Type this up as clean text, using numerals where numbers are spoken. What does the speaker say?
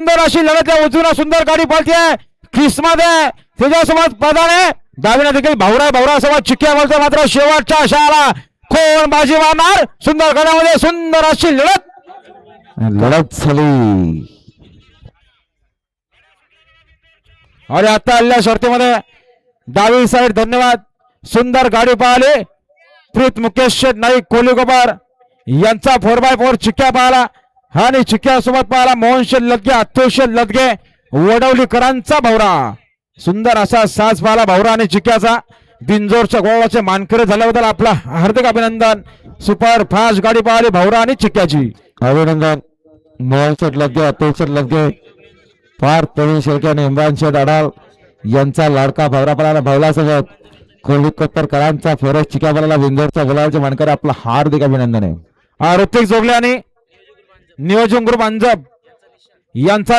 सुंदर अशी लढत आहे. उजवीला सुंदर गाडी पळते किसमध्ये त्याच्यासोबत पदाने डावीने देखील भावरासोबत चिक्क्या बोलतो. मात्र शेवटच्या अशाला कोण बाजी मारणार. सुंदर गडामध्ये सुंदर अशी लढत झाली. आणि आता आलेल्या शर्तीमध्ये डावी साईड धन्यवाद. सुंदर गाडी पाहिली. प्रीत मुकेश नाईक कोलीगोबर यांचा 4x4 चिक्क्या पाहिला आणि चिक्क्या सोबत पाहिला मोहनशेठ लदगे अतुलशेठ लदगे वडवलीकरांचा भवरा. सुंदर असा साज पाहिला भवरा आणि चिक्क्याचा. बिंजोरच्या गोळाचे मानकरी झाल्याबद्दल आपला हार्दिक अभिनंदन. सुपर फास्ट गाडी पाहिली भवरा आणि चिक्क्याची. अभिनंदन. मोहनशेठ लदगे अतुलशेठ लदगे फार तरुण शेळके आणि इम्रान शेठ अडाल यांचा लाडका भवरा पळाला. भवलासोबत कोल्हीकरांचा फेरस चिक्या पळाला. बिंजोरच्या गोळाचे मानकरी आपला हार्दिक अभिनंदन आहे. ऋतिक जोगले आणि नियोजन ग्रुप अंजब यांचा